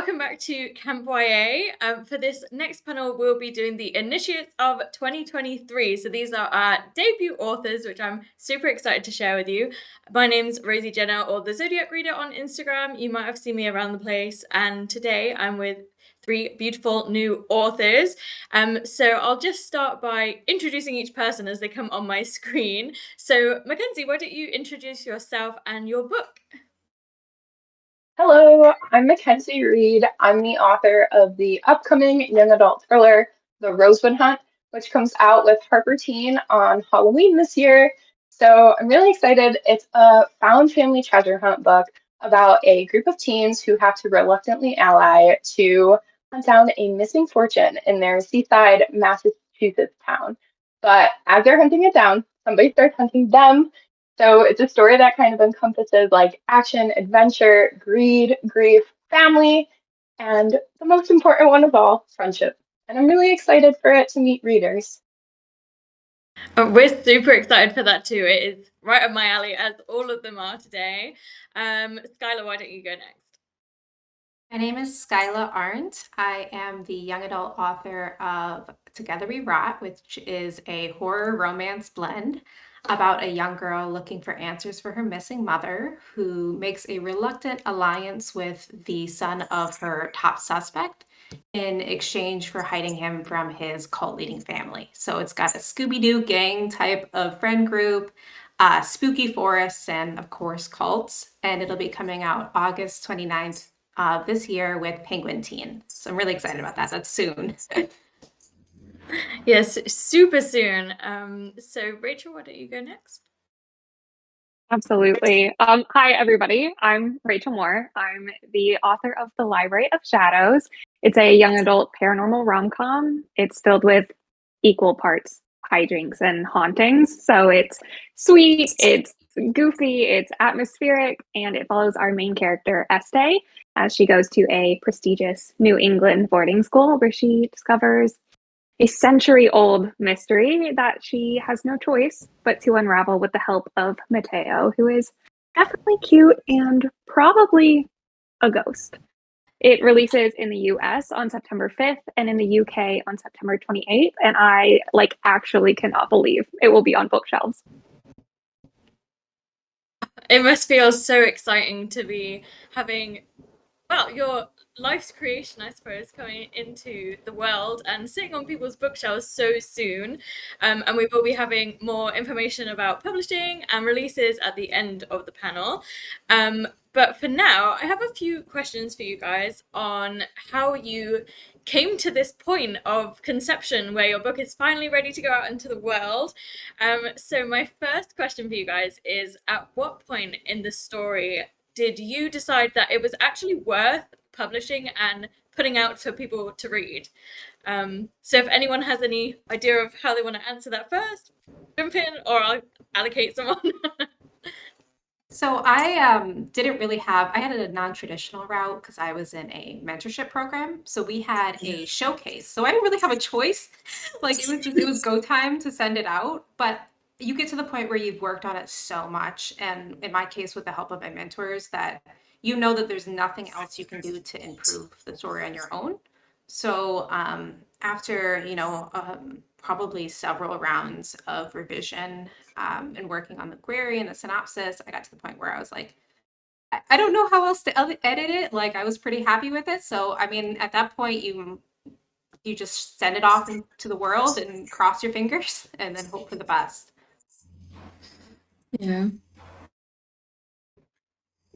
welcome back to Camp YA. For this next panel, we'll be doing the Initiates of 2023. So these are our debut authors, which I'm super excited to share with you. My name's Rosie Jenner, or the Zodiac Reader on Instagram. You might have seen me around the place. And today I'm with three beautiful new authors. So I'll just start by introducing each person as they come on my screen. So Mackenzie, why don't you introduce yourself and your book? Hello, I'm Mackenzie Reed. I'm the author of the upcoming young adult thriller, The Rosewood Hunt, which comes out with Harper Teen on Halloween this year. So I'm really excited. It's a found family treasure hunt book about a group of teens who have to reluctantly ally to hunt down a missing fortune in their seaside Massachusetts town. But as they're hunting it down, somebody starts hunting them. So it's a story that kind of encompasses like action, adventure, greed, grief, family, and the most important one of all, friendship. And I'm really excited for it to meet readers. We're super excited for that too. It is right up my alley, as all of them are today. Skyla, why don't you go next? My name is Skyla Arndt. I am the young adult author of Together We Rot, which is a horror romance blend about a young girl looking for answers for her missing mother, who makes a reluctant alliance with the son of her top suspect in exchange for hiding him from his cult-leading family. So it's got a Scooby-Doo gang type of friend group, spooky forests, and of course cults. And it'll be coming out August 29th this year with Penguin Teen. So I'm really excited about that. That's soon. Yes, super soon. So Rachel, why don't you go next? Absolutely. Hi, everybody. I'm Rachel Moore. I'm the author of The Library of Shadows. It's a young adult paranormal rom-com. It's filled with equal parts hijinks and hauntings. So it's sweet, it's goofy, it's atmospheric, and it follows our main character, Estee, as she goes to a prestigious New England boarding school where she discovers a century-old mystery that she has no choice but to unravel with the help of Mateo, who is definitely cute and probably a ghost. It releases in the US on September 5th and in the UK on September 28th, and I actually cannot believe it will be on bookshelves. It must feel so exciting to be having, well, your life's creation, I suppose, coming into the world and sitting on people's bookshelves so soon. And we will be having more information about publishing and releases at the end of the panel. But for now, I have a few questions for you guys on how you came to this point of conception where your book is finally ready to go out into the world. So my first question for you guys is, at what point in the story did you decide that it was actually worth publishing and putting out for people to read? So if anyone has any idea of how they want to answer that first, jump in, or I'll allocate someone. So I didn't really I had a non-traditional route because I was in a mentorship program. So we had a showcase. So I didn't really have a choice. It was go time to send it out. But you get to the point where you've worked on it so much. And in my case, with the help of my mentors, that you know that there's nothing else you can do to improve the story on your own. So after, probably several rounds of revision and working on the query and the synopsis, I got to the point where I was like, I don't know how else to edit it. Like, I was pretty happy with it. So, I mean, at that point, you just send it off into the world and cross your fingers and then hope for the best. Yeah.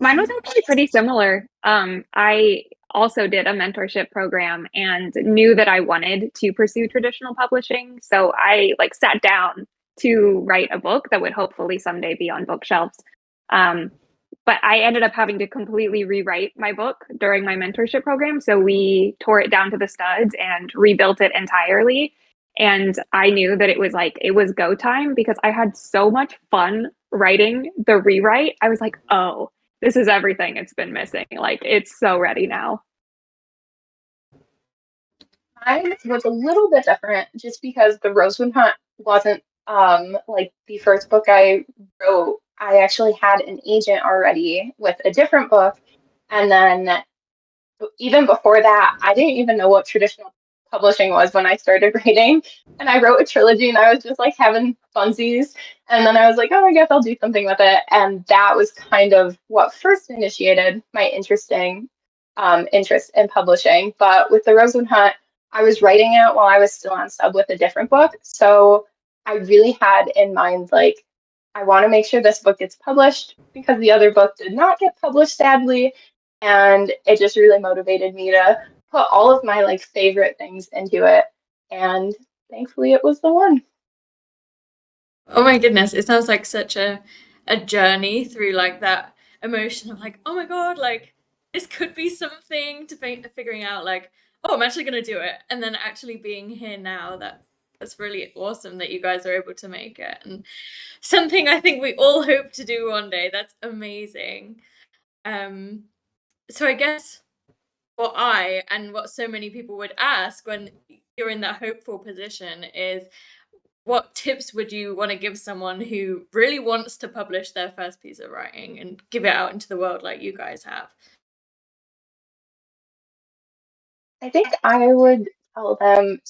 Mine was actually pretty similar. I also did a mentorship program and knew that I wanted to pursue traditional publishing. So I sat down to write a book that would hopefully someday be on bookshelves. But I ended up having to completely rewrite my book during my mentorship program. So we tore it down to the studs and rebuilt it entirely. And I knew that it was go time because I had so much fun writing the rewrite. I was like, oh, this is everything it's been missing. It's so ready now. Mine was a little bit different just because the Rosewood Hunt wasn't the first book I wrote. I actually had an agent already with a different book, and then even before that, I didn't even know what traditional publishing was when I started writing. And I wrote a trilogy and I was just like having funsies. And then I was like, oh, I guess I'll do something with it. And that was kind of what first initiated my interest in publishing. But with the Rosewood Hunt, I was writing it while I was still on sub with a different book. So I really had in mind, like, I want to make sure this book gets published because the other book did not get published, sadly. And it just really motivated me to put all of my like favorite things into it. And thankfully it was the one. Oh my goodness, it sounds like such a journey through like that emotion of like, oh my god, like this could be something to figuring out like, oh, I'm actually gonna do it, and then actually being here now. That's really awesome that you guys are able to make it, and something I think we all hope to do one day. That's amazing. So I guess what I and what so many people would ask when you're in that hopeful position is, what tips would you want to give someone who really wants to publish their first piece of writing and give it out into the world like you guys have? I think I would tell them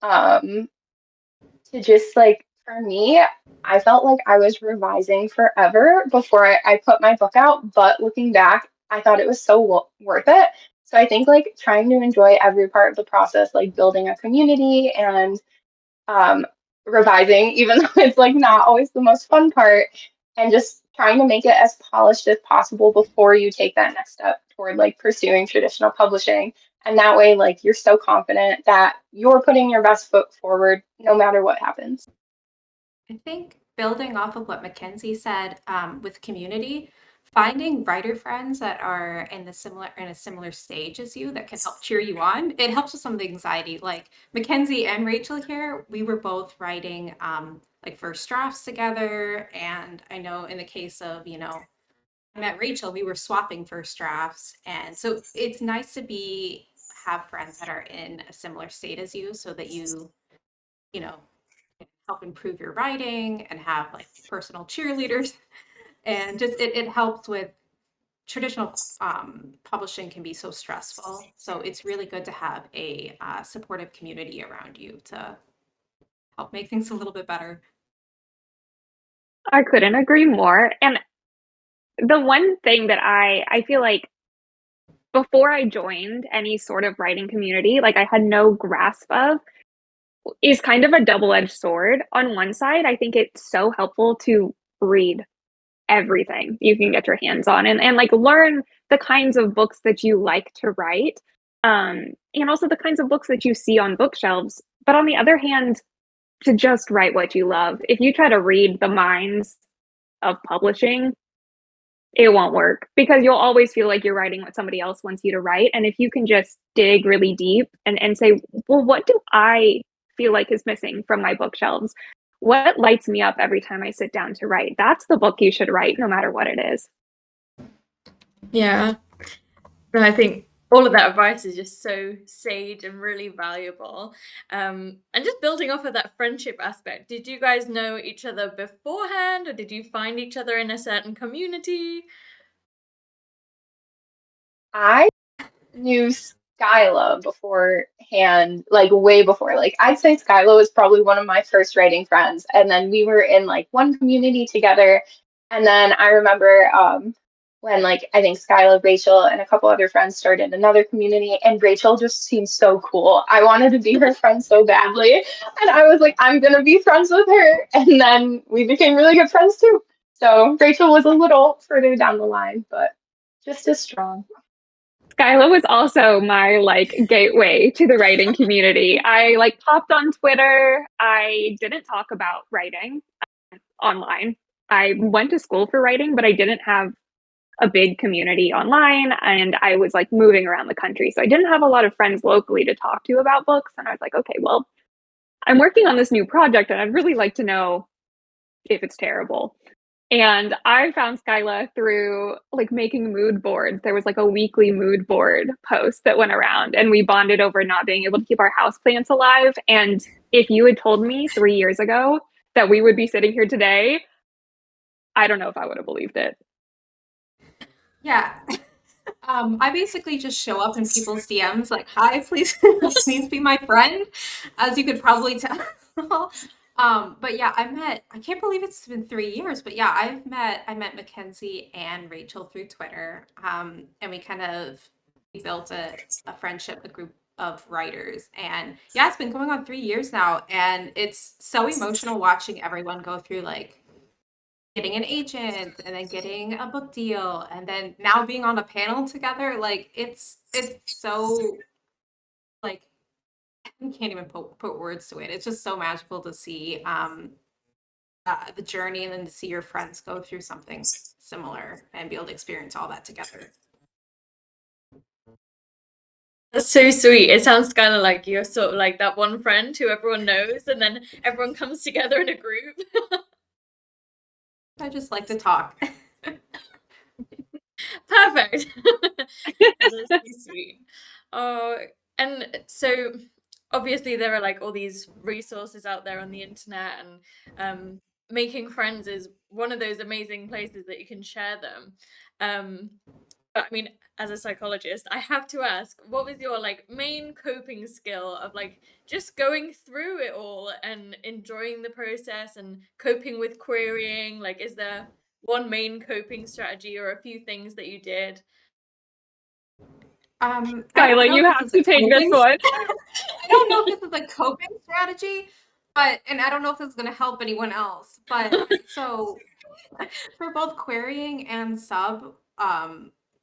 um to just like, for me, I felt like I was revising forever before I put my book out, but looking back, I thought it was so worth it. So I think like trying to enjoy every part of the process, like building a community and um, revising, even though it's like not always the most fun part, and just trying to make it as polished as possible before you take that next step toward like pursuing traditional publishing. And that way, like you're so confident that you're putting your best foot forward no matter what happens. I think building off of what Mackenzie said, with community, finding writer friends that are in a similar stage as you that can help cheer you on. It helps with some of the anxiety. Like Mackenzie and Rachel here, we were both writing like first drafts together, and I know in the case of I met Rachel, we were swapping first drafts, and so it's nice to have friends that are in a similar state as you, so that you know help improve your writing and have like personal cheerleaders. And just it helps with traditional publishing can be so stressful, so it's really good to have a supportive community around you to help make things a little bit better. I couldn't agree more. And the one thing that I feel like before I joined any sort of writing community, like I had no grasp of, is kind of a double-edged sword. On one side, I think it's so helpful to read everything you can get your hands on and like learn the kinds of books that you like to write, and also the kinds of books that you see on bookshelves. But on the other hand, to just write what you love. If you try to read the minds of publishing, it won't work because you'll always feel like you're writing what somebody else wants you to write. And if you can just dig really deep and say, well, what do I feel like is missing from my bookshelves? What lights me up every time I sit down to write? That's the book you should write, no matter what it is. Yeah. And I think all of that advice is just so sage and really valuable. And just building off of that friendship aspect, did you guys know each other beforehand, or did you find each other in a certain community? I knew Skyla beforehand, like way before. Like I'd say Skyla was probably one of my first writing friends, and then we were in like one community together. And then I remember when like I think Skyla, Rachel, and a couple other friends started another community, and Rachel just seemed so cool. I wanted to be her friend so badly, and I was like, I'm gonna be friends with her. And then we became really good friends too. So Rachel was a little further down the line, but just as strong. Skyla was also my like gateway to the writing community. I like popped on Twitter. I didn't talk about writing online. I went to school for writing, but I didn't have a big community online, and I was like moving around the country. So I didn't have a lot of friends locally to talk to about books. And I was like, okay, well, I'm working on this new project and I'd really like to know if it's terrible. And I found Skyla through like making mood boards. There was like a weekly mood board post that went around, and we bonded over not being able to keep our houseplants alive. And if you had told me 3 years ago that we would be sitting here today, I don't know if I would have believed it. Yeah. I basically just show up in people's DMs like, "Hi, please, please be my friend," as you could probably tell. But yeah, I can't believe it's been 3 years, but yeah, I met Mackenzie and Rachel through Twitter. And we built a friendship, a group of writers. And yeah, it's been going on 3 years now. And it's so emotional watching everyone go through like getting an agent and then getting a book deal and then now being on a panel together. Like it's so like you can't even put words to it. It's just so magical to see the journey and then to see your friends go through something similar and be able to experience all that together. That's so sweet. It sounds kind of like you're sort of like that one friend who everyone knows, and then everyone comes together in a group. I just like to talk. Perfect. That is so sweet. Oh, and so obviously there are like all these resources out there on the internet, and making friends is one of those amazing places that you can share them. But I mean, as a psychologist, I have to ask, what was your like main coping skill of like just going through it all and enjoying the process and coping with querying? Like, is there one main coping strategy or a few things that you did? I don't Skyla, know you if have this is to a take this coping one. I don't know if this is a coping strategy, and I don't know if this is going to help anyone else. But so for both querying and sub,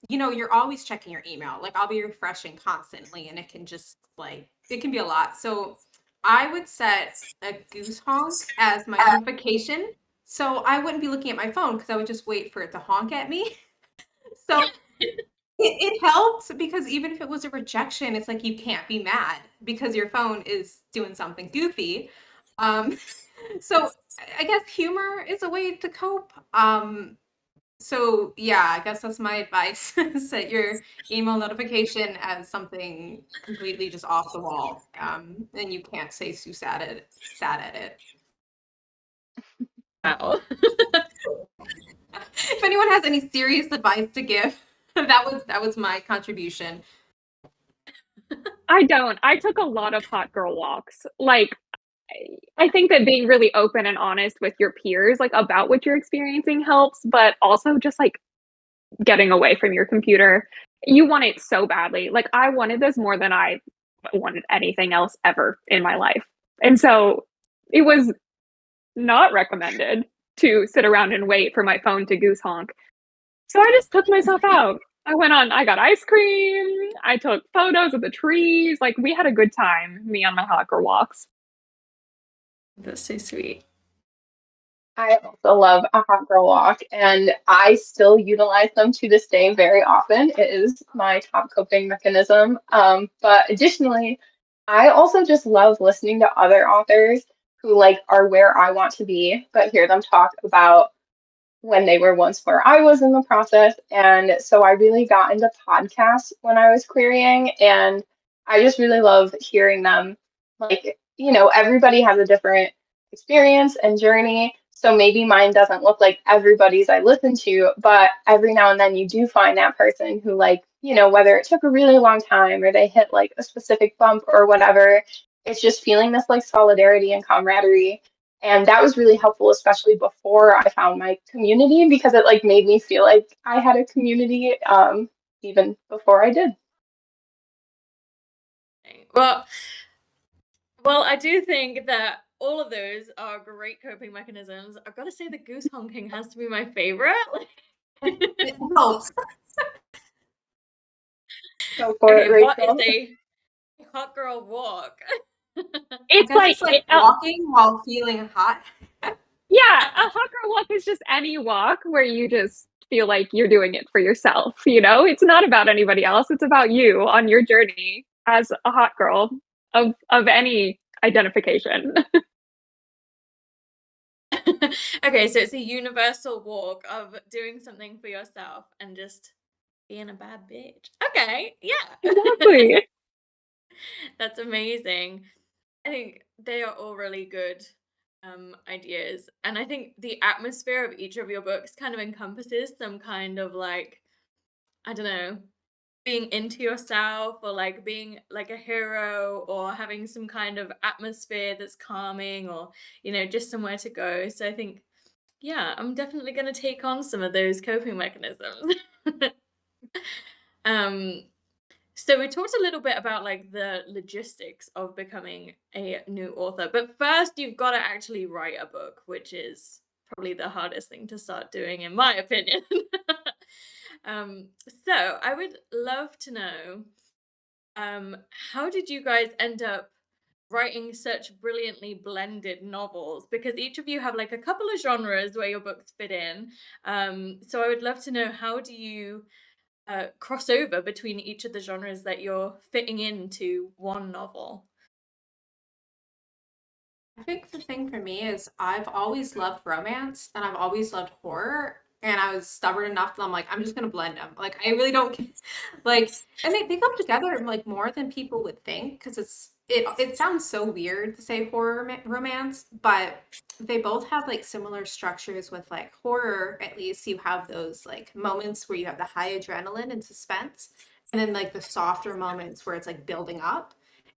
you're always checking your email. Like I'll be refreshing constantly, and it can just like it can be a lot. So I would set a goose honk as my notification, so I wouldn't be looking at my phone because I would just wait for it to honk at me. So it helped because even if it was a rejection, it's like you can't be mad because your phone is doing something goofy. Um, so I guess humor is a way to cope. So yeah, I guess that's my advice. Set your email notification as something completely just off the wall. And you can't say too sad at it. Wow. If anyone has any serious advice to give, that was my contribution. I don't. I took a lot of hot girl walks. Like, I think that being really open and honest with your peers, like about what you're experiencing helps, but also just like getting away from your computer. You want it so badly. Like, I wanted this more than I wanted anything else ever in my life. And so it was not recommended to sit around and wait for my phone to goose honk. So I just took myself out. I got ice cream. I took photos of the trees. Like, we had a good time, me on my hot girl walks. That's so sweet. I also love a hot girl walk, and I still utilize them to this day very often. It is my top coping mechanism. But additionally, I also just love listening to other authors who like are where I want to be, but hear them talk about when they were once where I was in the process. And so I really got into podcasts when I was querying, and I just really love hearing them. Like, everybody has a different experience and journey. So maybe mine doesn't look like everybody's I listen to, but every now and then you do find that person who, like, whether it took a really long time or they hit like a specific bump or whatever, it's just feeling this like solidarity and camaraderie. And that was really helpful, especially before I found my community, because it like made me feel like I had a community, even before I did. Well, well, I do think that all of those are great coping mechanisms. I've got to say the goose honking has to be my favorite. It helps. Go for it, Okay, what is Rachel. a hot girl walk? I It's guess like, it's like walking while feeling hot. yeah, a hot girl walk is just any walk where you just feel like you're doing it for yourself, you know? It's not about anybody else. It's about you on your journey as a hot girl of any identification. Okay, so it's a universal walk of doing something for yourself and just being a bad bitch. Okay, yeah. Exactly. That's amazing. I think they are all really good ideas. And I think the atmosphere of each of your books kind of encompasses some kind of like, I don't know, being into yourself, or like being like a hero, or having some kind of atmosphere that's calming, or just somewhere to go. So I think, yeah, I'm definitely going to take on some of those coping mechanisms. um so we talked a little bit about like the logistics of becoming a new author, but first you've got to actually write a book, which is probably the hardest thing to start doing, in my opinion. um, so I would love to know, um, how did you guys end up writing such brilliantly blended novels? Because each of you have like a couple of genres where your books fit in. So I would love to know, how do you crossover between each of the genres that you're fitting into one novel? I think the thing for me is I've always loved romance and I've always loved horror. And I was stubborn enough that I'm like, I'm just gonna blend them. Like I really don't like, and they come together like more than people would think because it sounds so weird to say romance, but they both have like similar structures. With like horror, at least you have those like moments where you have the high adrenaline and suspense, and then like the softer moments where it's like building up.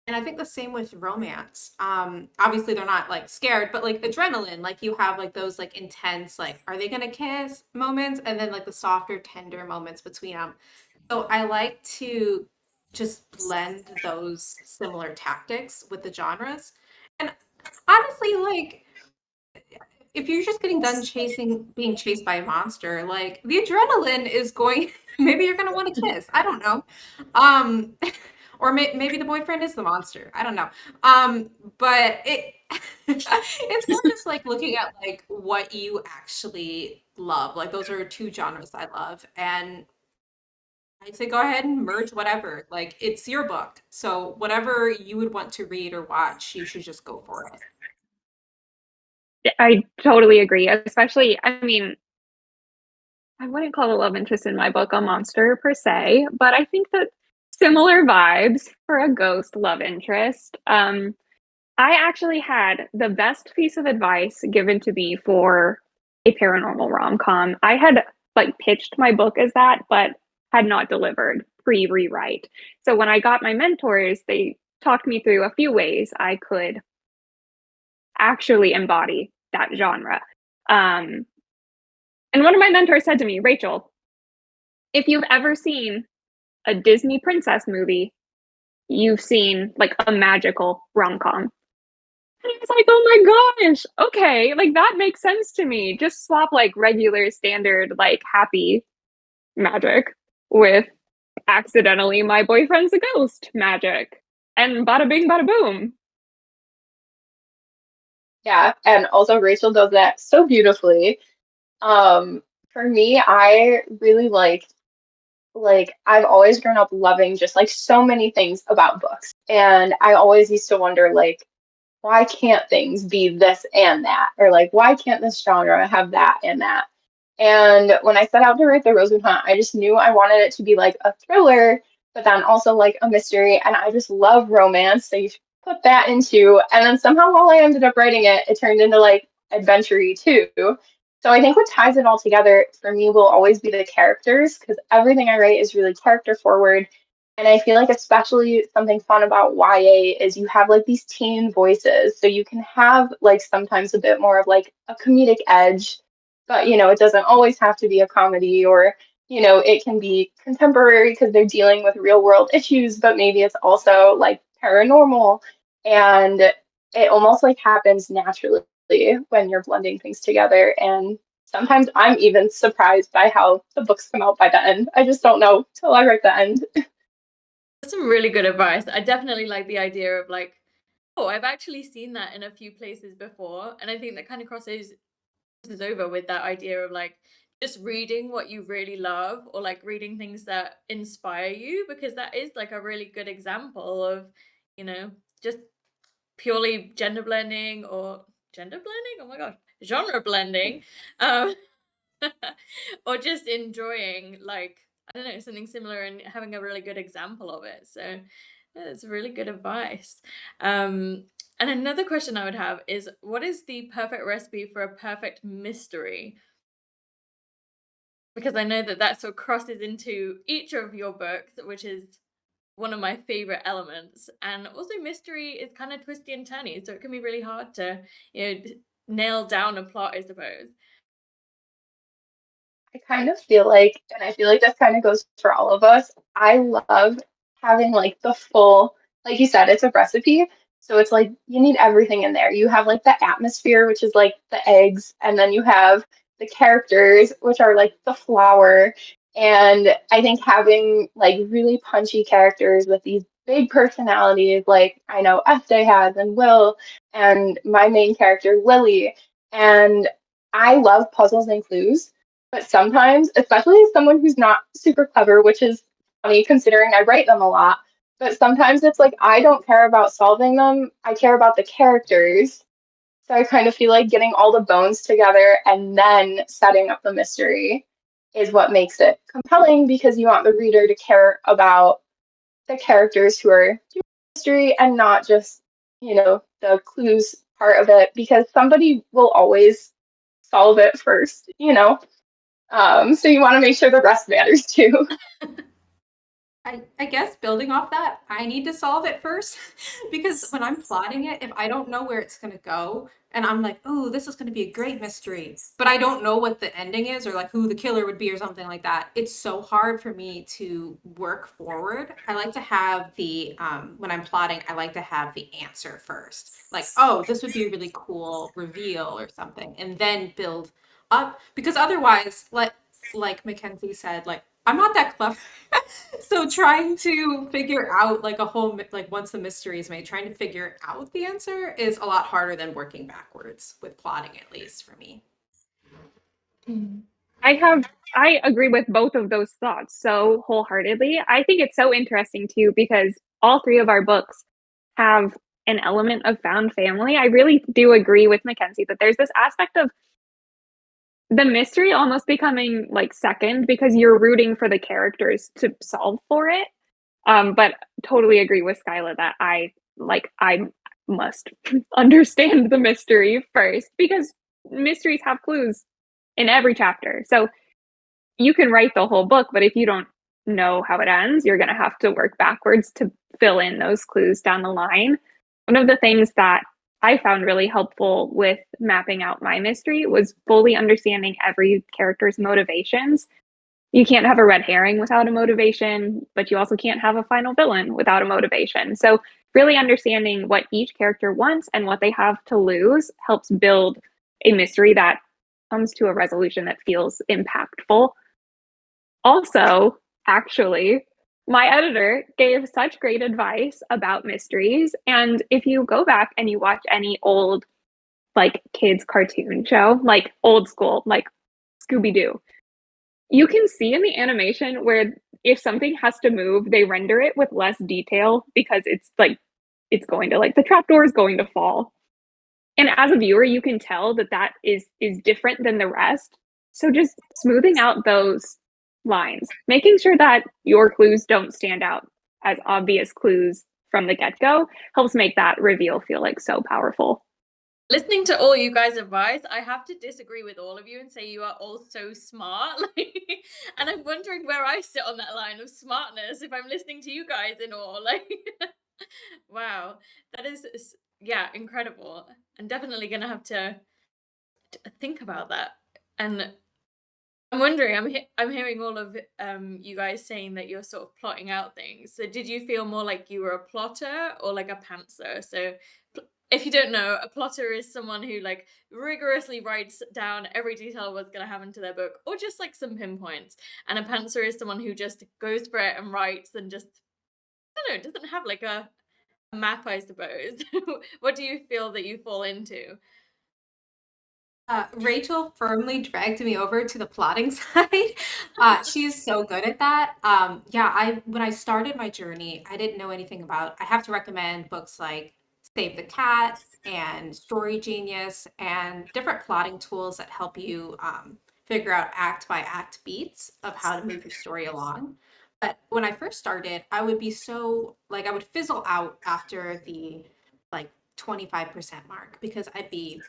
And I think the same with romance. Obviously they're not like scared, but like adrenaline, like you have like those like intense, like, are they gonna kiss moments? And then like the softer, tender moments between them. So I like to just blend those similar tactics with the genres. And honestly, like if you're just getting done being chased by a monster, like the adrenaline is going, maybe you're gonna want to kiss. I don't know. Um, or maybe the boyfriend is the monster. I don't know. But it's more just like looking at like what you actually love. Like those are two genres I love, and I say go ahead and merge whatever. Like it's your book, so whatever you would want to read or watch, you should just go for it. I totally agree. Especially, I mean, I wouldn't call the love interest in my book a monster per se, but I think that similar vibes for a ghost love interest. I actually had the best piece of advice given to me for a paranormal rom-com. I had like pitched my book as that, but had not delivered pre-rewrite. So when I got my mentors, they talked me through a few ways I could actually embody that genre. Um, and one of my mentors said to me, Rachel, if you've ever seen a Disney princess movie, you've seen like a magical rom-com. And I was like, oh my gosh, okay, like that makes sense to me. Just swap like regular standard, like happy magic with accidentally my boyfriend's a ghost magic. And bada bing, bada boom. Yeah, and also Rachel does that so beautifully. For me, I really like I've always grown up loving just like so many things about books. And I always used to wonder like, why can't things be this and that? Or like, why can't this genre have that and that? And when I set out to write the Rosewood Hunt, I just knew I wanted it to be like a thriller, but then also like a mystery. And I just love romance. So you put that into, and then somehow while I ended up writing it, it turned into like adventure-y too. So I think what ties it all together for me will always be the characters, because everything I write is really character forward. And I feel like especially something fun about YA is you have like these teen voices. So you can have like sometimes a bit more of like a comedic edge, but it doesn't always have to be a comedy, or it can be contemporary because they're dealing with real world issues, but maybe it's also like paranormal. And it almost like happens naturally when you're blending things together. And sometimes I'm even surprised by how the books come out by the end. I just don't know till I write the end. That's some really good advice. I definitely like the idea of like, oh, I've actually seen that in a few places before. And I think that kind of crosses over with that idea of like just reading what you really love, or like reading things that inspire you, because that is like a really good example of, just purely gender blending, oh my gosh, genre blending, um or just enjoying, like, I don't know, something similar and having a really good example of it. So yeah, that's really good advice. And another question I would have is, what is the perfect recipe for a perfect mystery? because I know that that sort of crosses into each of your books, which is one of my favorite elements. And also, mystery is kind of twisty and turny, so it can be really hard to, nail down a plot, I suppose. I kind of feel like, and I feel like this kind of goes for all of us, I love having like the full, like you said, it's a recipe. So it's like you need everything in there. You have like the atmosphere, which is like the eggs, and then you have the characters, which are like the flour. And I think having like really punchy characters with these big personalities, like I know Estee has and Will, and my main character, Lily. And I love puzzles and clues. But sometimes, especially as someone who's not super clever, which is funny considering I write them a lot, but sometimes it's like I don't care about solving them. I care about the characters. So I kind of feel like getting all the bones together and then setting up the mystery is what makes it compelling because you want the reader to care about the characters who are doing the mystery and not just, the clues part of it because somebody will always solve it first. So you want to make sure the rest matters too. I guess building off that, I need to solve it first because when I'm plotting it, if I don't know where it's going to go and I'm like, oh, this is going to be a great mystery, but I don't know what the ending is or like who the killer would be or something like that, it's so hard for me to work forward. I like to have when I'm plotting, I like to have the answer first. Like, oh, this would be a really cool reveal or something, and then build up because otherwise, like Mackenzie said, like I'm not that clever. So trying to figure out like a whole like once the mystery is made, trying to figure out the answer is a lot harder than working backwards with plotting, at least for me. I agree with both of those thoughts so wholeheartedly. I think it's so interesting too because all three of our books have an element of found family. I really do agree with Mackenzie that there's this aspect of the mystery almost becoming like second because you're rooting for the characters to solve for it. But totally agree with Skyla that I must understand the mystery first because mysteries have clues in every chapter. So you can write the whole book, but if you don't know how it ends, you're going to have to work backwards to fill in those clues down the line. One of the things that I found really helpful with mapping out my mystery was fully understanding every character's motivations. You can't have a red herring without a motivation, but you also can't have a final villain without a motivation. So, really understanding what each character wants and what they have to lose helps build a mystery that comes to a resolution that feels impactful. Also, actually, my editor gave such great advice about mysteries. And if you go back and you watch any old, like, kids' cartoon show, like old school, like Scooby Doo, you can see in the animation where if something has to move, they render it with less detail because it's like it's going to like the trapdoor is going to fall. And as a viewer, you can tell that that is different than the rest. So just smoothing out those lines, making sure that your clues don't stand out as obvious clues from the get-go helps make that reveal feel like so powerful. Listening to all you guys' advice, I have to disagree with all of you and say you are all so smart. And I'm wondering where I sit on that line of smartness if I'm listening to you guys in all. Wow, that is, yeah, incredible. I'm definitely gonna have to think about that. And I'm wondering, I'm hearing all of you guys saying that you're sort of plotting out things. So did you feel more like you were a plotter or like a pantser? So if you don't know, a plotter is someone who like rigorously writes down every detail of what's going to happen to their book or just like some pinpoints. And a pantser is someone who just goes for it and writes and just, I don't know, doesn't have like a map, I suppose. What do you feel that you fall into? Rachel firmly dragged me over to the plotting side. She's so good at that. Yeah, when I started my journey, I didn't know anything about. I have to recommend books like Save the Cat and Story Genius and different plotting tools that help you figure out act by act beats of how to move your story along. But when I first started, I would be so like I would fizzle out after the like 25% mark because I'd be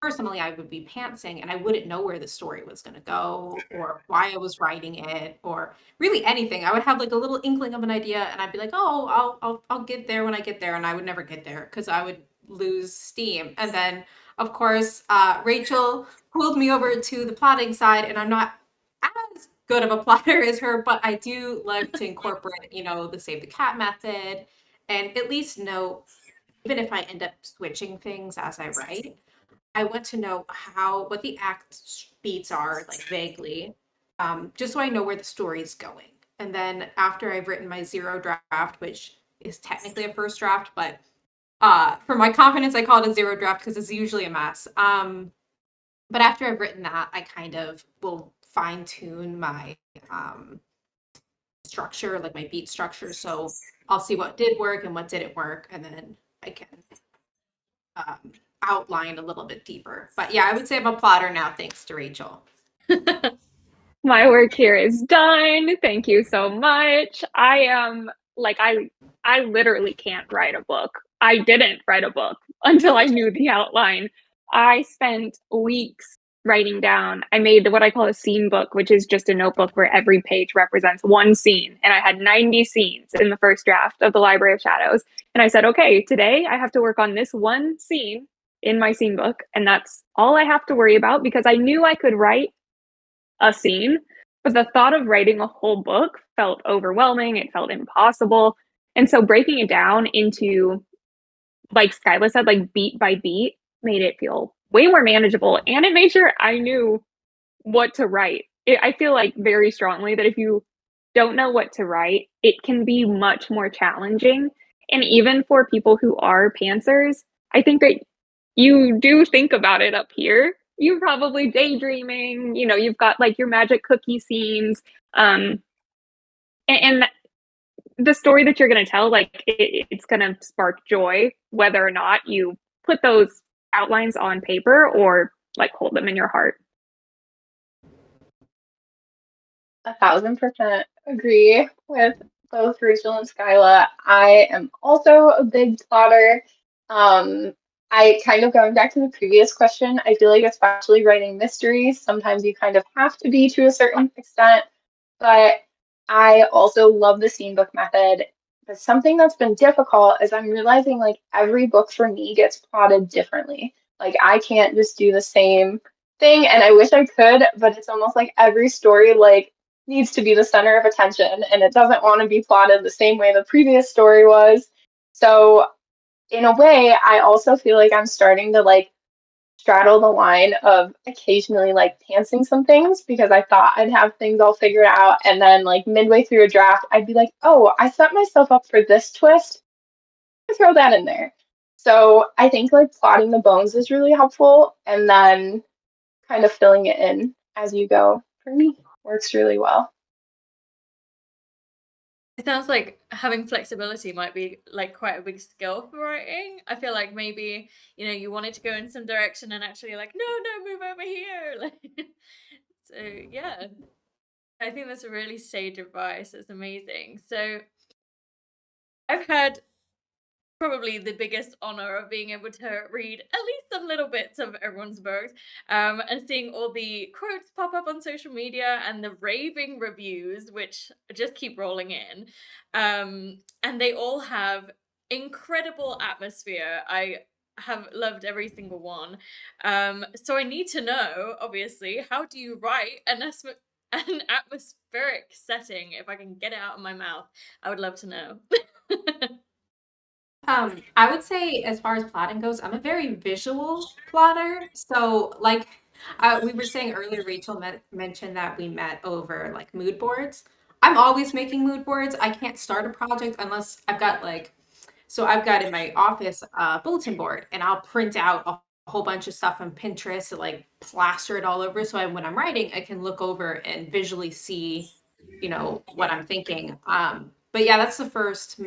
personally, I would be pantsing and I wouldn't know where the story was going to go or why I was writing it or really anything. I would have like a little inkling of an idea and I'd be like, oh, I'll get there when I get there. And I would never get there because I would lose steam. And then, of course, Rachel pulled me over to the plotting side, and I'm not as good of a plotter as her, but I do like to incorporate, the save the cat method and at least know, even if I end up switching things as I write, I want to know what the act beats are, like vaguely, just so I know where the story is going. And then after I've written my zero draft, which is technically a first draft, but for my confidence, I call it a zero draft because it's usually a mess. But after I've written that, I kind of will fine tune my structure, like my beat structure. So I'll see what did work and what didn't work, and then I can outline a little bit deeper. But yeah, I would say I'm a plotter now, thanks to Rachel. My work here is done. Thank you so much. I am like I literally can't write a book. I didn't write a book until I knew the outline. I spent weeks writing down. I made what I call a scene book, which is just a notebook where every page represents one scene. And I had 90 scenes in the first draft of the Library of Shadows. And I said, okay, today I have to work on this one scene in my scene book. And that's all I have to worry about because I knew I could write a scene, but the thought of writing a whole book felt overwhelming. It felt impossible. And so breaking it down into, like Skyla said, like beat by beat made it feel way more manageable. And it made sure I knew what to write. I feel like very strongly that if you don't know what to write, it can be much more challenging. And even for people who are pantsers, I think that you do think about it up here. You're probably daydreaming, you've got like your magic cookie scenes. And the story that you're going to tell, like it's going to spark joy, whether or not you put those outlines on paper or like hold them in your heart. 1,000% agree with both Rachel and Skyla. I am also a big plotter. I kind of going back to the previous question, I feel like especially writing mysteries, sometimes you kind of have to be to a certain extent, but I also love the scene book method. But something that's been difficult is I'm realizing like every book for me gets plotted differently. Like I can't just do the same thing, and I wish I could, but it's almost like every story like needs to be the center of attention and it doesn't want to be plotted the same way the previous story was. So in a way, I also feel like I'm starting to like straddle the line of occasionally like pantsing some things because I thought I'd have things all figured out. And then like midway through a draft, I'd be like, oh, I set myself up for this twist. Throw that in there. So I think like plotting the bones is really helpful. And then kind of filling it in as you go for me works really well. It sounds like having flexibility might be like quite a big skill for writing. I feel like maybe, you wanted to go in some direction and actually like, no, move over here. Like, so yeah, I think that's a really sage advice. It's amazing. So I've had probably the biggest honor of being able to read at least some little bits of everyone's books, and seeing all the quotes pop up on social media and the raving reviews, which just keep rolling in. And they all have incredible atmosphere. I have loved every single one. So I need to know, obviously, how do you write an atmospheric setting? If I can get it out of my mouth, I would love to know. I would say, as far as plotting goes, I'm a very visual plotter. So, like we were saying earlier, Rachel mentioned that we met over like mood boards. I'm always making mood boards. I can't start a project unless I've got I've got in my office a bulletin board, and I'll print out a whole bunch of stuff on Pinterest and like plaster it all over. So when I'm writing, I can look over and visually see, what I'm thinking. But yeah, that's the first.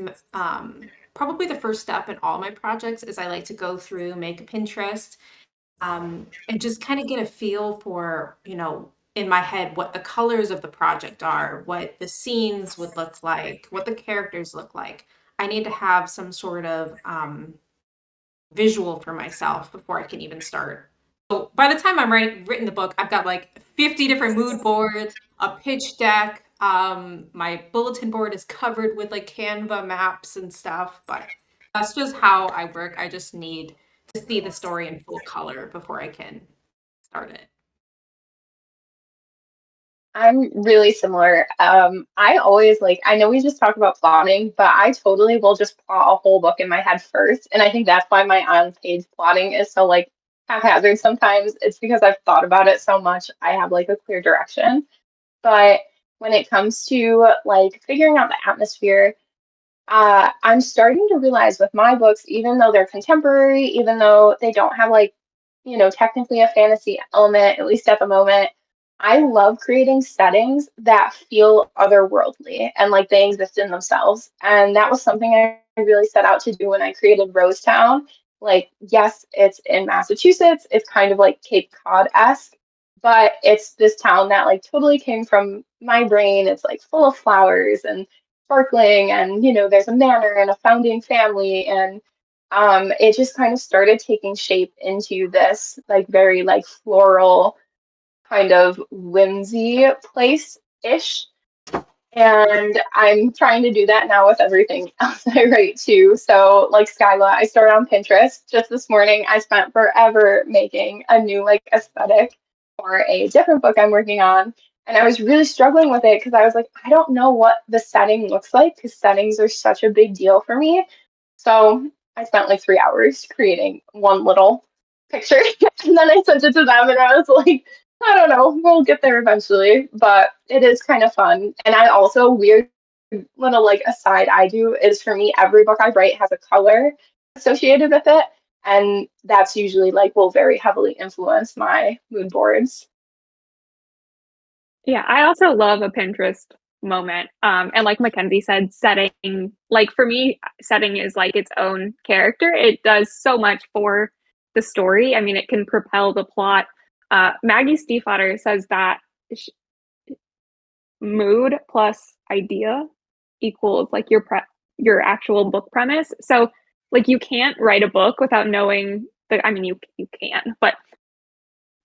Probably the first step in all my projects is I like to go through, make a Pinterest, and just kind of get a feel for, in my head, what the colors of the project are, what the scenes would look like, what the characters look like. I need to have some sort of visual for myself before I can even start So by the time I'm written the book, I've got like 50 different mood boards, a pitch deck. My bulletin board is covered with like Canva maps and stuff, but that's just how I work. I just need to see the story in full color before I can start it. I'm really similar. I always like, I know we just talked about plotting, but I totally will just plot a whole book in my head first. And I think that's why my on-page plotting is so like haphazard sometimes. It's because I've thought about it so much. I have like a clear direction. But when it comes to like figuring out the atmosphere, I'm starting to realize with my books, even though they're contemporary, even though they don't have like, technically a fantasy element, at least at the moment, I love creating settings that feel otherworldly and like they exist in themselves. And that was something I really set out to do when I created Rosetown. Like, yes, it's in Massachusetts, it's kind of like Cape Cod-esque, but it's this town that like totally came from my brain. It's like full of flowers and sparkling, and there's a manor and a founding family, and it just kind of started taking shape into this like very like floral kind of whimsy place ish. And I'm trying to do that now with everything else I write too. So, like Skyla, I started on Pinterest just this morning. I spent forever making a new like aesthetic for a different book I'm working on. And I was really struggling with it because I was like, I don't know what the setting looks like because settings are such a big deal for me. So I spent like 3 hours creating one little picture and then I sent it to them and I was like, I don't know. We'll get there eventually, but it is kind of fun. And I also weird little like aside I do is for me, every book I write has a color associated with it. And that's usually like will very heavily influence my mood boards. Yeah, I also love a Pinterest moment. And like Mackenzie said, setting, like for me, setting is like its own character. It does so much for the story. I mean, it can propel the plot. Maggie Stiefvater says that mood plus idea equals like your actual book premise. So like you can't write a book without knowing that. I mean, you can, but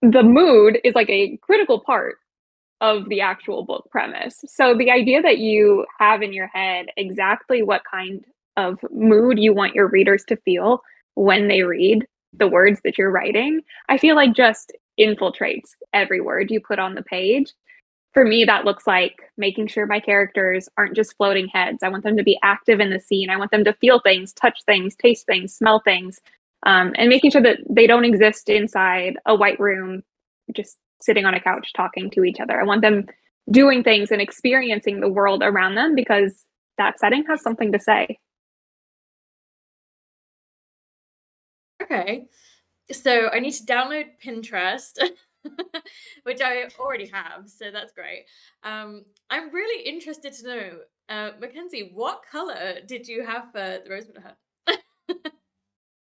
the mood is like a critical part of the actual book premise. So the idea that you have in your head exactly what kind of mood you want your readers to feel when they read the words that you're writing, I feel like just infiltrates every word you put on the page. For me, that looks like making sure my characters aren't just floating heads. I want them to be active in the scene. I want them to feel things, touch things, taste things, smell things, and making sure that they don't exist inside a white room just sitting on a couch talking to each other. I want them doing things and experiencing the world around them because that setting has something to say. Okay. So I need to download Pinterest, which I already have, so that's great. I'm really interested to know, Mackenzie, what color did you have for the Rosewood Hunt?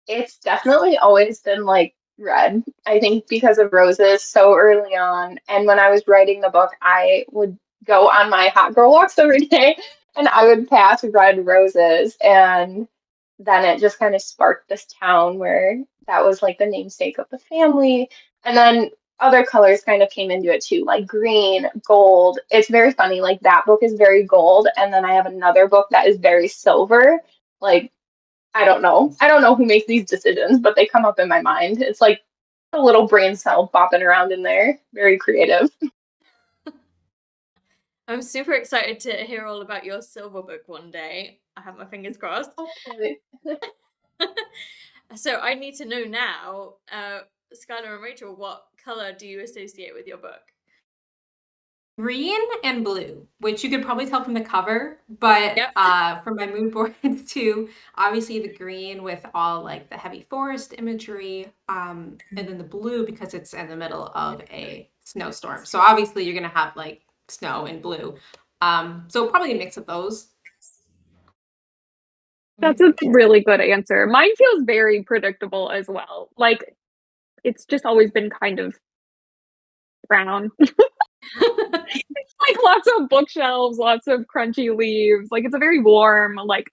It's definitely always been like red. I think because of roses so early on. And when I was writing the book, I would go on my hot girl walks every day and I would pass red roses. And then it just kind of sparked this town where that was like the namesake of the family. And then other colors kind of came into it too, like green, gold. It's very funny. Like that book is very gold. And then I have another book that is very silver. Like I don't know. I don't know who makes these decisions, but they come up in my mind. It's like a little brain cell bopping around in there. Very creative. I'm super excited to hear all about your silver book one day. I have my fingers crossed. Hopefully. So I need to know now, Skylar and Rachel, what color do you associate with your book? Green and blue, which you could probably tell from the cover, but Yep. for my mood boards too, obviously the green with all like the heavy forest imagery, and then the blue because it's in the middle of a snowstorm. So obviously you're gonna have like snow and blue. So probably a mix of those. That's a really good answer. Mine feels very predictable as well. Like it's just always been kind of brown. Like lots of bookshelves, lots of crunchy leaves. Like it's a very warm, like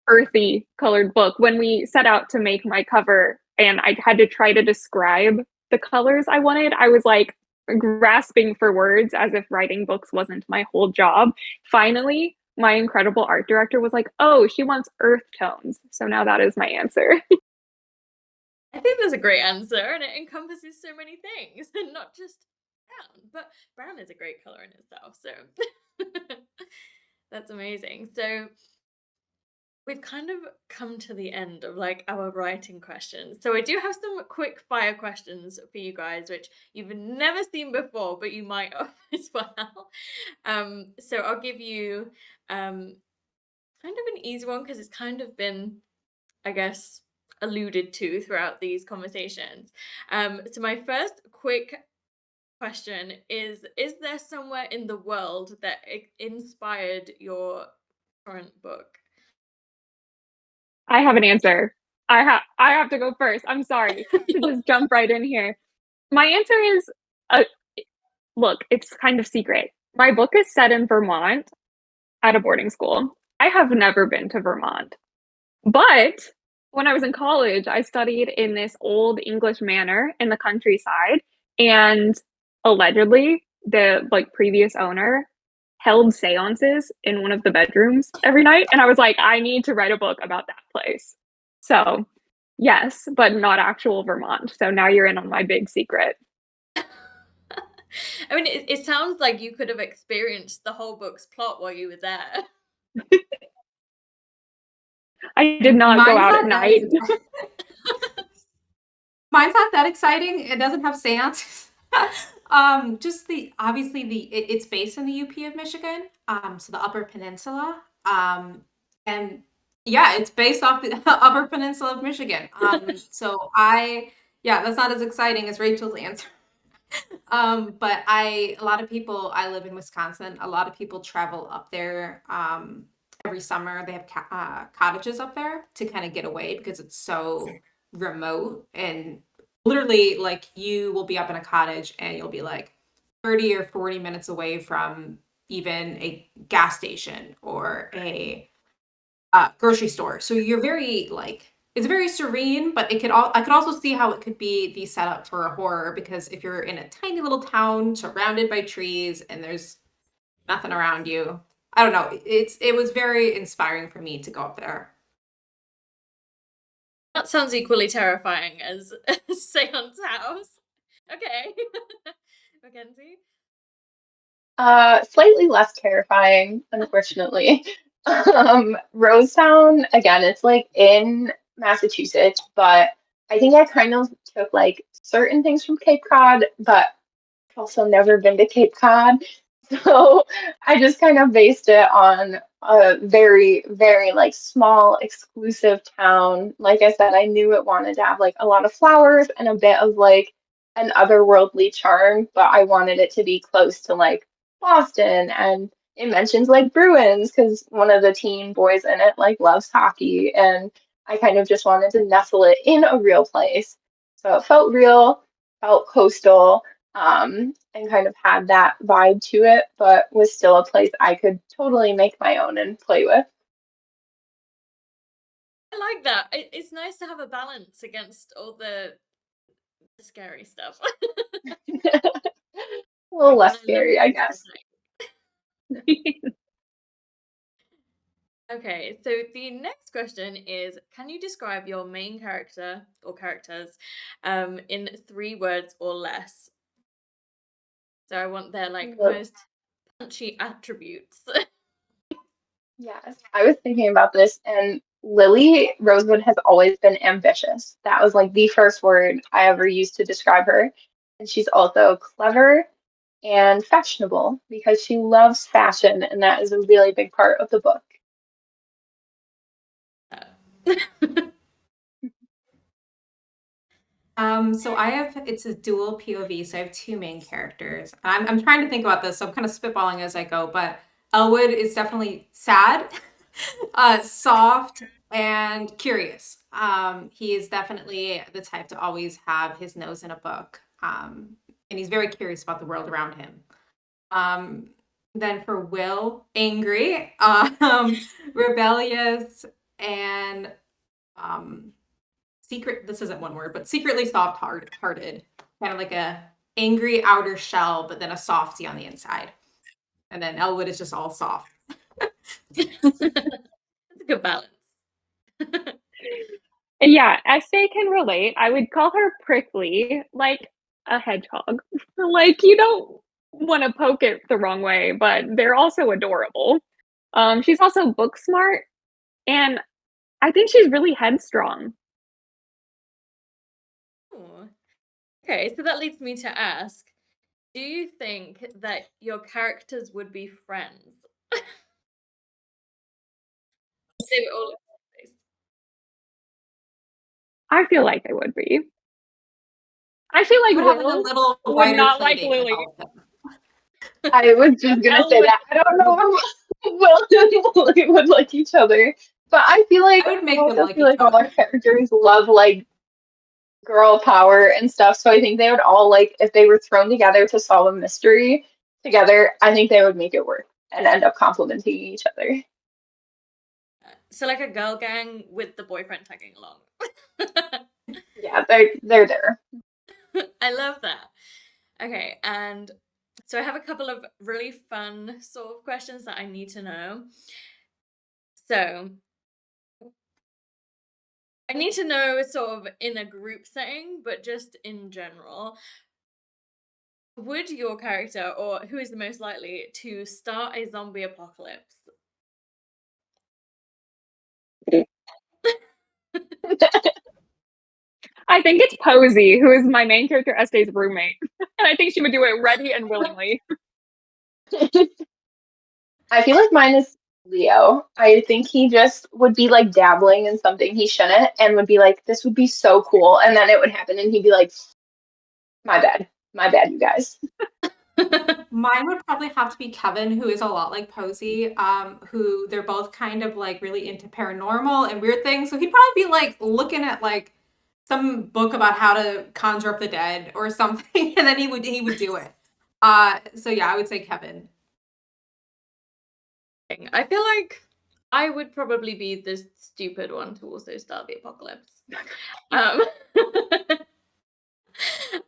earthy colored book. When we set out to make my cover and I had to try to describe the colors I wanted. I was like grasping for words as if writing books wasn't my whole job. Finally, my incredible art director was like, oh, she wants earth tones. So now that is my answer. I think that's a great answer, and it encompasses so many things, and not just brown. But brown is a great color in itself, so that's amazing. So we've kind of come to the end of like our writing questions. So I do have some quick fire questions for you guys, which you've never seen before, but you might have as well. So I'll give you kind of an easy one because it's kind of been, I guess, alluded to throughout these conversations. So my first quick question is there somewhere in the world that inspired your current book? I have an answer. I have to go first. I'm sorry to just jump right in here. My answer is look, it's kind of secret. My book is set in Vermont at a boarding school. I have never been to Vermont. But when I was in college, I studied in this old English manor in the countryside, and allegedly the like previous owner held seances in one of the bedrooms every night, and I was like, I need to write a book about that place. So, yes, but not actual Vermont. So now you're in on my big secret. I mean, it sounds like you could have experienced the whole book's plot while you were there. I did not go out at night. Mine's not that exciting. It doesn't have seances. Just it's based in the UP of Michigan, so the Upper Peninsula, and yeah, it's based off the Upper Peninsula of Michigan. That's not as exciting as Rachel's answer. But a lot of people, I live in Wisconsin. A lot of people travel up there every summer. They have cottages up there to kind of get away because it's so remote, and literally like you will be up in a cottage and you'll be like 30 or 40 minutes away from even a gas station or a grocery store. So you're very like, it's very serene, but I could also see how it could be the setup for a horror, because if you're in a tiny little town surrounded by trees and there's nothing around you, I don't know. It was very inspiring for me to go up there. That sounds equally terrifying as Seance House. Okay. Mackenzie? Slightly less terrifying, unfortunately. Rosetown, again, it's like in Massachusetts, but I think I kind of took like certain things from Cape Cod, but I've also never been to Cape Cod. So I just kind of based it on a very, very like small, exclusive town. Like I said, I knew it wanted to have like a lot of flowers and a bit of like an otherworldly charm, but I wanted it to be close to like Boston, and it mentions like Bruins because one of the teen boys in it like loves hockey, and I kind of just wanted to nestle it in a real place. So it felt real, felt coastal, and kind of had that vibe to it, but was still a place I could totally make my own and play with. I like that. It's nice to have a balance against all the scary stuff. A little less And I love scary, I those guess. things. Okay, so the next question is, can you describe your main character or characters in 3 words or less? So I want their like Look, most punchy attributes. yes, I was thinking about this, and Lily Rosewood has always been ambitious. That was like the first word I ever used to describe her. And she's also clever and fashionable because she loves fashion, and that is a really big part of the book. So it's a dual POV, so I have 2 main characters. I'm trying to think about this, so I'm kind of spitballing as I go, but Elwood is definitely sad, soft, and curious. He is definitely the type to always have his nose in a book, and he's very curious about the world around him. Then for Will, angry, rebellious, and this isn't one word, but secretly soft-hearted. kind of like a angry outer shell, but then a softie on the inside. And then Elwood is just all soft. That's a good balance. Yeah, Estee can relate. I would call her prickly, like a hedgehog. Like you don't want to poke it the wrong way, but they're also adorable. She's also book smart, and I think she's really headstrong. Ooh. Okay, so that leads me to ask, do you think that your characters would be friends? They were all over the place. I feel like they would be. I feel like We're having a Will little would wider not play like date with Lily. all of them. I was just gonna say Elwood that. I don't know if Will and Lily would like each other, but I I would make them also like feel each like all our other. characters love like girl power and stuff. So I think they would all like if they were thrown together to solve a mystery together. I think they would make it work and end up complimenting each other. So like a girl gang with the boyfriend tagging along. Yeah, they're there. I love that. Okay, and so I have a couple of really fun sort of questions that I need to know. So I need to know sort of in a group setting, but just in general. Would your character, or who is the most likely to start a zombie apocalypse? I think it's Posey, who is my main character, Estee's roommate. And I think she would do it ready and willingly. I feel like mine is Leo. I think he just would be like dabbling in something he shouldn't and would be like, this would be so cool. And then it would happen and he'd be like, my bad, you guys. Mine would probably have to be Kevin, who is a lot like Posey, who they're both kind of like really into paranormal and weird things. So he'd probably be like looking at like some book about how to conjure up the dead or something, and then he would do it. So yeah, I would say Kevin. I feel like I would probably be the stupid one to also start the apocalypse.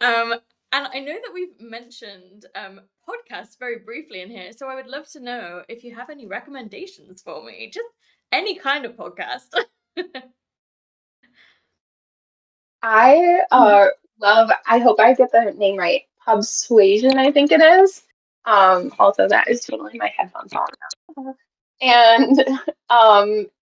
Um, and I know that we've mentioned podcasts very briefly in here, so I would love to know if you have any recommendations for me, just any kind of podcast. I love, I hope I get the name right, Pubsuasion, I think it is. Also, that is totally my headphones on now. And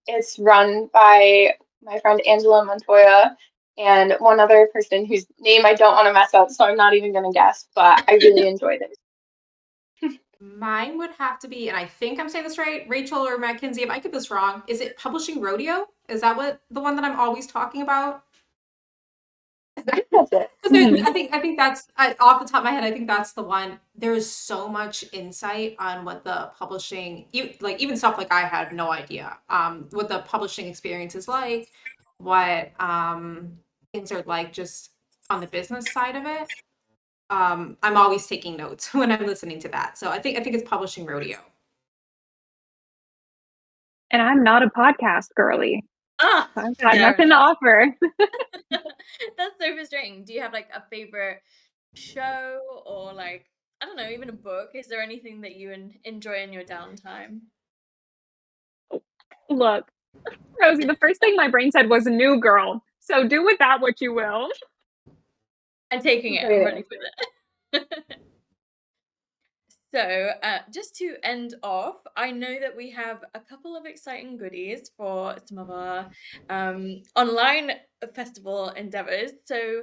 it's run by my friend Angela Montoya and one other person whose name I don't want to mess up, so I'm not even going to guess, but I really enjoyed it. Mine would have to be, and I think I'm saying this right, Rachel or Mackenzie. If I get this wrong, is it Publishing Rodeo? Is that what the one that I'm always talking about? I think that's it. I think that's off the top of my head. I think that's the one. There's so much insight on what the publishing, like even stuff like I had no idea. What the publishing experience is like, what things are like just on the business side of it. I'm always taking notes when I'm listening to that. So I think it's Publishing Rodeo. And I'm not a podcast girly. Ah, I've got nothing to offer. that's so frustrating. Do you have like a favorite show or like, I don't know, even a book? Is there anything that you enjoy in your downtime? Look, Rosie, the first thing my brain said was New Girl. So do with that what you will. I'm taking it. I'm running with it. So, just to end off, I know that we have a couple of exciting goodies for some of our online festival endeavors. So,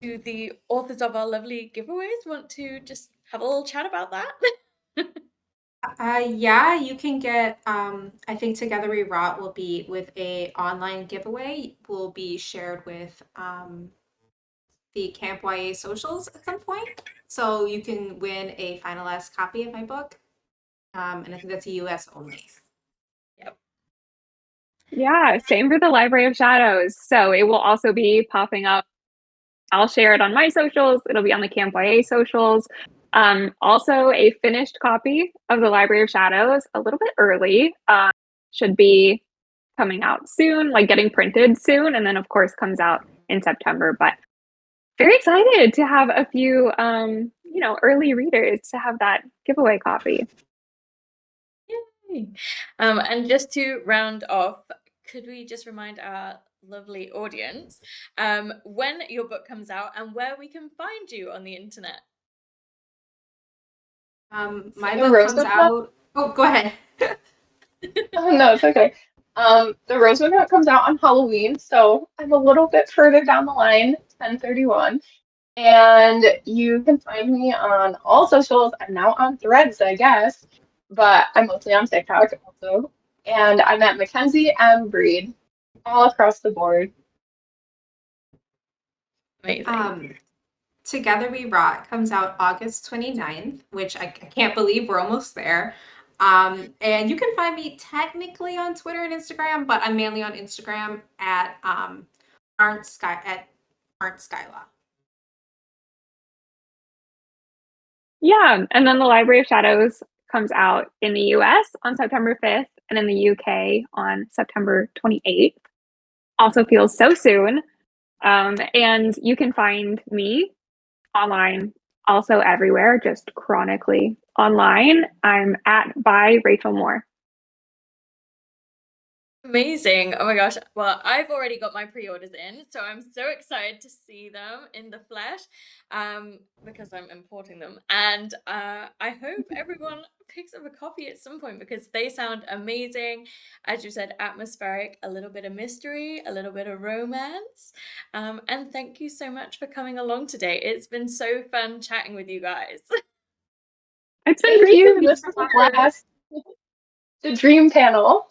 do the authors of our lovely giveaways want to just have a little chat about that? Yeah, you can get I think Together We Rot will be with a online giveaway will be shared with the Camp YA socials at some point. So you can win a finalized copy of my book. And I think that's US only. Yep. Yeah, same for the Library of Shadows. So it will also be popping up. I'll share it on my socials. It'll be on the Camp YA socials. Also, a finished copy of the Library of Shadows, a little bit early, should be coming out soon, like getting printed soon. And then, of course, comes out in September. But Very excited to have a few, early readers to have that giveaway copy. Yay. And just to round off, could we just remind our lovely audience when your book comes out and where we can find you on the internet? My The book comes Rosewood Hunt? out. Oh, go ahead. Oh, no, it's okay. The Rosewood Hunt comes out on Halloween, so I'm a little bit further down the line, 10/31. And you can find me on all socials. I'm now on Threads, I guess, but I'm mostly on TikTok also. And I'm at Mackenzie Reed all across the board. Amazing. Together We Rot comes out August 29th, which I can't believe we're almost there. And you can find me technically on Twitter and Instagram, but I'm mainly on Instagram at Skyla. Yeah, and then the Library of Shadows comes out in the US on September 5th and in the UK on September 28th. Also feels so soon. And you can find me online, also everywhere, just chronically online. I'm at by Rachel Moore. Amazing. Oh my gosh. Well, I've already got my pre-orders in, so I'm so excited to see them in the flesh because I'm importing them. And I hope everyone picks up a copy at some point because they sound amazing. As you said, atmospheric, a little bit of mystery, a little bit of romance. And thank you so much for coming along today. It's been so fun chatting with you guys. It's been Thank great you. to meet This was a blast. The dream panel.